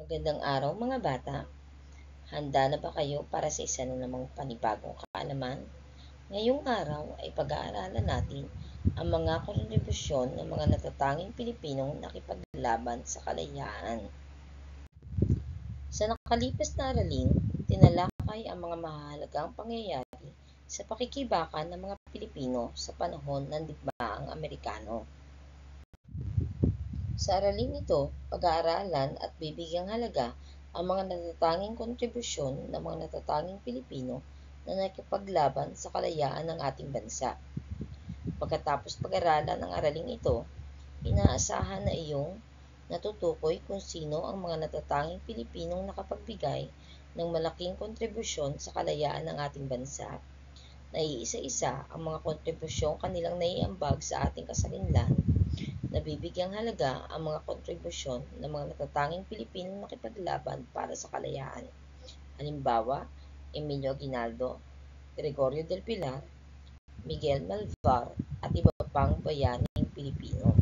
Magandang araw mga bata. Handa na ba kayo para sa isa na namang panibagong kaalaman? Ngayong araw ay pag-aaralan natin ang mga kontribusyon ng mga natatanging Pilipinong nakipaglaban sa kalayaan. Sa nakalipas na aralin, tinalakay ang mga mahalagang pangyayari sa pakikibakan ng mga Pilipino sa panahon ng Digmaang Amerikano. Sa araling ito, pag-aaralan at bibigyang halaga ang mga natatanging kontribusyon ng mga natatanging Pilipino na nakipaglaban sa kalayaan ng ating bansa. Pagkatapos pag-aralan ang araling ito, inaasahan na iyong natutukoy kung sino ang mga natatanging Pilipinong nakapagbigay ng malaking kontribusyon sa kalayaan ng ating bansa. Naiisa-isa ang mga kontribusyong kanilang naiambag sa ating kasarinlan. Nabibigyang halaga ang mga kontribusyon ng mga natatanging Pilipinong nakipaglaban para sa kalayaan. Halimbawa, Emilio Aguinaldo, Gregorio del Pilar, Miguel Malvar at iba pang bayaning Pilipino.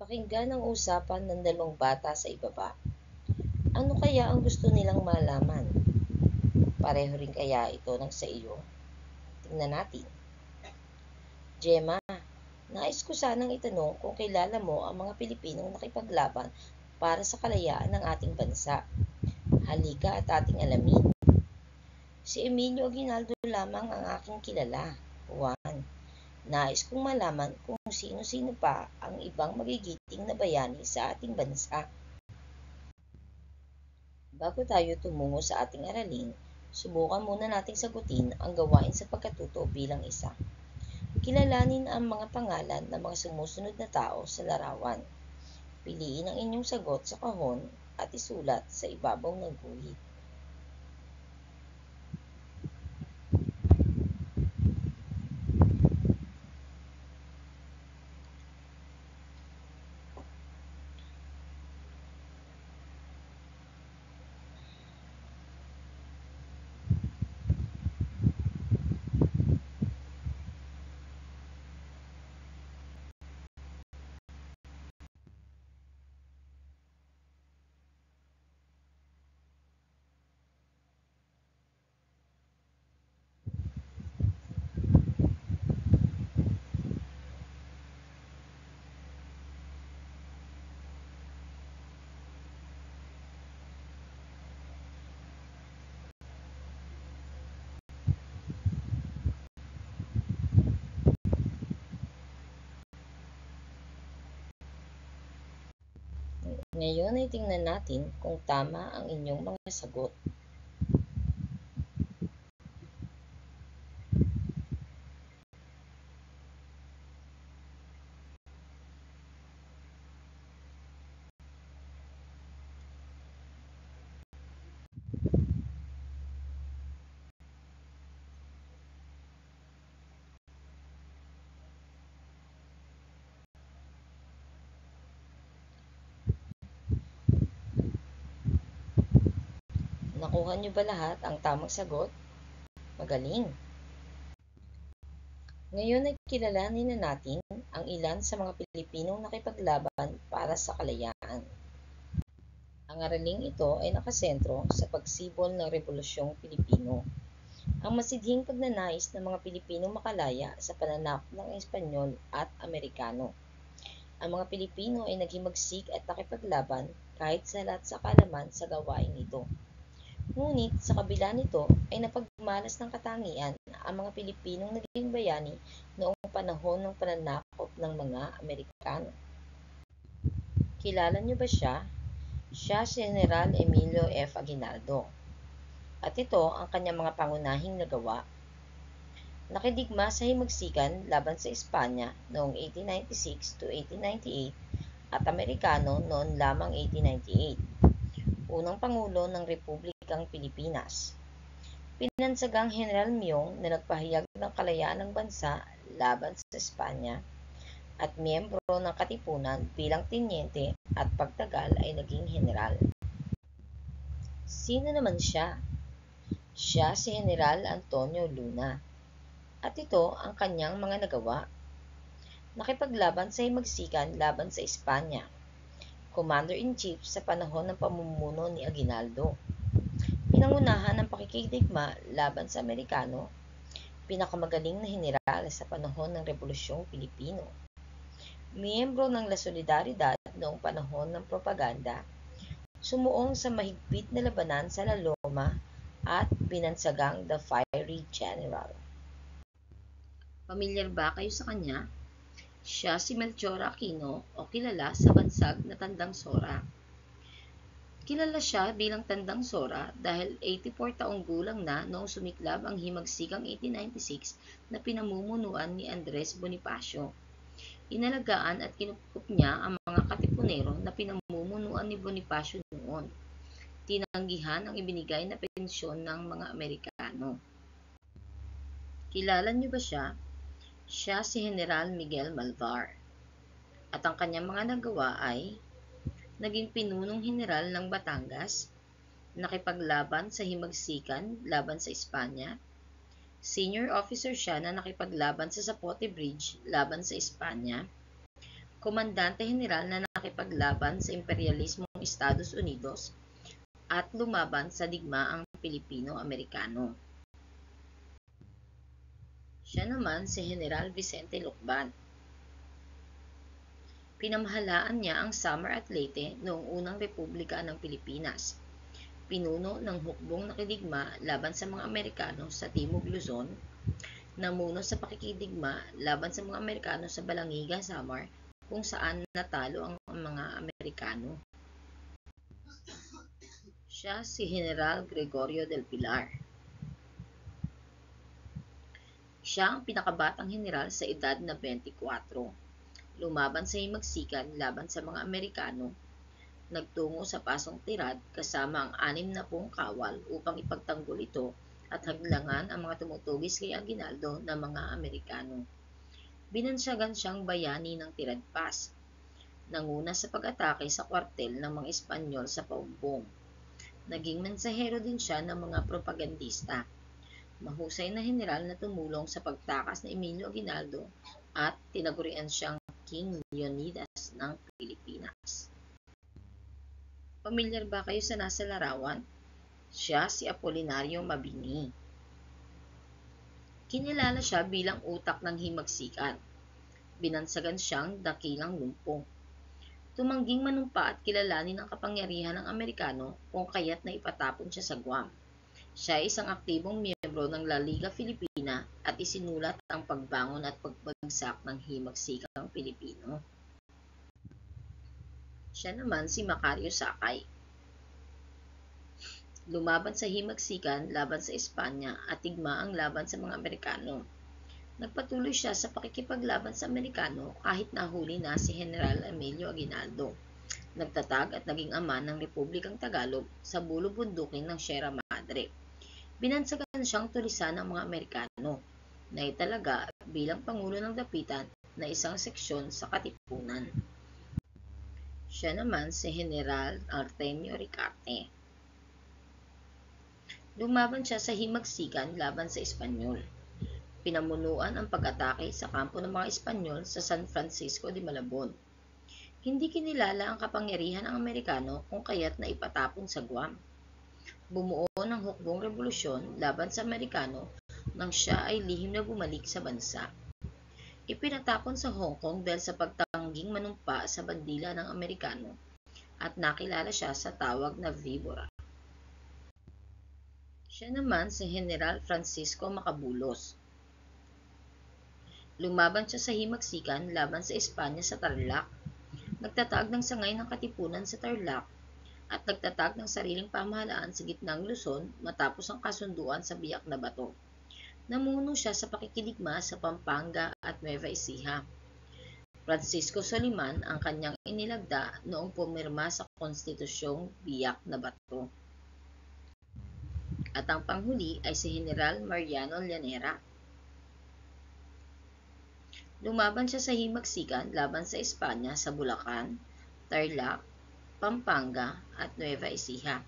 Pakinggan ang usapan ng dalawang bata sa ibaba. Ano kaya ang gusto nilang malaman? Pareho rin kaya ito ng sa iyo? Tingnan natin. Gemma, nais ko sanang itanong kung kilala mo ang mga Pilipinong nakipaglaban para sa kalayaan ng ating bansa. Halika at ating alamin. Si Emilio Aguinaldo lamang ang aking kilala, Juan. Nais kong malaman kung sino-sino pa ang ibang magigiting na bayani sa ating bansa. Bago tayo tumungo sa ating aralin, subukan muna nating sagutin ang gawain sa pagkatuto bilang isa. Kilalanin ang mga pangalan ng mga sumusunod na tao sa larawan. Piliin ang inyong sagot sa kahon at isulat sa ibabaw ng guhit. Ngayon ay tingnan natin kung tama ang inyong mga sagot. Nakuha niyo ba lahat ang tamang sagot? Magaling! Ngayon ay kilalanin na natin ang ilan sa mga Pilipinong nakipaglaban para sa kalayaan. Ang araling ito ay nakasentro sa pagsibol ng Rebolusyong Pilipino. Ang masidhing pagnanais ng mga Pilipinong makalaya sa pananakop ng Espanyol at Amerikano. Ang mga Pilipino ay naghimagsik at nakipaglaban kahit sa lahat sa kaalaman sa gawain ito. Ngunit sa kabila nito ay napagmalas ng katangian ang mga Pilipinong naging bayani noong panahon ng pananakop ng mga Amerikano. Kilala niyo ba siya? Siya si General Emilio F. Aguinaldo. At ito ang kanyang mga pangunahing nagawa. Nakidigma sa himagsikan laban sa Espanya noong 1896 to 1898 at Amerikano noon lamang 1898. Unang Pangulo ng Republikang Pilipinas. Pinansagang General Myong na nagpahayag ng kalayaan ng bansa laban sa Espanya at miyembro ng Katipunan bilang tenyente at pagtagal ay naging general. Sino naman siya? Siya si General Antonio Luna. At ito ang kanyang mga nagawa. Nakipaglaban sa himagsikan laban sa Espanya. Commander-in-Chief sa panahon ng pamumuno ni Aguinaldo. Pinangunahan ng pakikidigma laban sa Amerikano, pinakamagaling na heneral sa panahon ng Rebolusyong Pilipino. Miyembro ng La Solidaridad noong panahon ng propaganda, sumuong sa mahigpit na labanan sa La Loma at binansagang The Fiery General. Pamilyar ba kayo sa kanya? Siya si Melchor Aquino o kilala sa bansag na Tandang Sora. Kilala siya bilang Tandang Sora dahil 84 taong gulang na noong sumiklab ang himagsikang 1896 na pinamumunuan ni Andres Bonifacio. Inalagaan at kinukup niya ang mga katipunero na pinamumunuan ni Bonifacio noon. Tinanggihan ang ibinigay na pensyon ng mga Amerikano. Kilala niyo ba siya? Siya si General Miguel Malvar. At ang kanyang mga nagawa ay naging pinunong heneral ng Batangas, nakipaglaban sa himagsikan laban sa Espanya, senior officer siya na nakipaglaban sa Zapote Bridge laban sa Espanya, komandante heneral na nakipaglaban sa imperialismong Estados Unidos, at lumaban sa digmaang Pilipino-Amerikano. Siya naman si General Vicente Lucban. Pinamahalaan niya ang Samar at Leyte noong unang Republika ng Pilipinas. Pinuno ng hukbong nakidigma laban sa mga Amerikano sa Timog Luzon, namuno sa pakikidigma laban sa mga Amerikano sa Balangiga, Samar, kung saan natalo ang mga Amerikano. Siya si General Gregorio del Pilar. Siya ang pinakabatang heneral sa edad na 24. Lumaban sa himagsikan laban sa mga Amerikano, nagtungo sa Pasong Tirad kasama ang 60 kawal upang ipagtanggol ito at hadlangan ang mga tumutugis kay Aguinaldo na mga Amerikano. Binansyagan siyang bayani ng Tirad Pass. Nanguna sa pag-atake sa kwartel ng mga Espanyol sa Paumbong. Naging mensahero din siya ng mga propagandista. Mahusay na heneral na tumulong sa pagtakas ni Emilio Aguinaldo at tinagurian siyang King Leonidas ng Pilipinas. Pamilyar ba kayo sa nasa larawan? Siya si Apolinario Mabini. Kinilala siya bilang utak ng himagsikan. Binansagan siyang dakilang lumpong. Tumangging manumpa at kilalanin ang kapangyarihan ng Amerikano kung kaya't na ipatapon siya sa Guam. Siya ay isang aktibong miyembro ng La Liga Filipina at isinulat ang pagbangon at pagbagsak ng himagsikang Pilipino. Siya naman si Macario Sakay. Lumaban sa himagsikan laban sa Espanya at digmaang laban sa mga Amerikano. Nagpatuloy siya sa pakikipaglaban sa Amerikano kahit nahuli na si General Emilio Aguinaldo. Nagtatag at naging ama ng Republikang Tagalog sa bulubundukin ng Sierra Madre. Binansagan siyang tulisan ng mga Amerikano na italaga bilang Pangulo ng Dapitan na isang seksyon sa Katipunan. Siya naman si General Artemio Ricarte. Lumaban siya sa himagsikan laban sa Espanyol. Pinamunuan ang pag-atake sa kampo ng mga Espanyol sa San Francisco de Malabon. Hindi kinilala ang kapangyarihan ng Amerikano kung kaya't na ipatapon sa Guam. Bumuo ng hukbong revolusyon laban sa Amerikano nang siya ay lihim na bumalik sa bansa. Ipinatapon sa Hong Kong dahil sa pagtangging manumpa sa bandila ng Amerikano at nakilala siya sa tawag na Víbora. Siya naman si General Francisco Macabulos. Lumaban siya sa himagsikan laban sa Espanya sa Tarlac. Nagtatag ng sangay ng katipunan sa Tarlac at nagtatag ng sariling pamahalaan sa gitnang Luzon matapos ang kasunduan sa Biak na Bato. Namuno siya sa pakikidigma sa Pampanga at Nueva Ecija. Francisco Soliman ang kanyang inilagda noong pumirma sa Konstitusyong Biak na Bato. At ang panghuli ay si General Mariano Llanera. Lumaban siya sa himagsikan laban sa Espanya sa Bulacan, Tarlac, Pampanga at Nueva Ecija.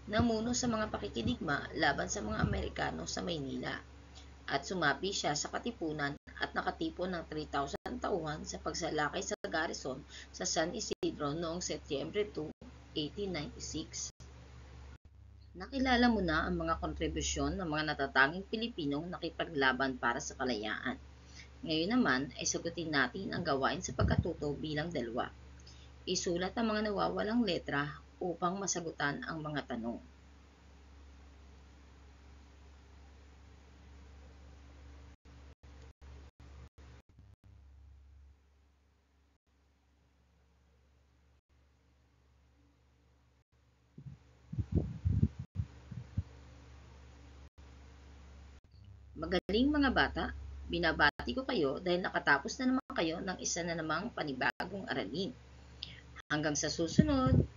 Namuno sa mga pakikidigma laban sa mga Amerikano sa Maynila at sumapi siya sa Katipunan at nakatipon ng 3,000 tauhan sa pagsalakay sa garrison sa San Isidro noong Setyembre 2, 1896. Nakilala mo na ang mga kontribusyon ng mga natatanging Pilipinong nakipaglaban para sa kalayaan. Ngayon naman ay sagutin natin ang gawain sa pagkatuto bilang dalawa. Isulat ang mga nawawalang letra upang masagutan ang mga tanong. Magaling mga bata, binabati ko kayo dahil nakatapos na naman kayo ng isa na namang panibagong aralin. Hanggang sa susunod!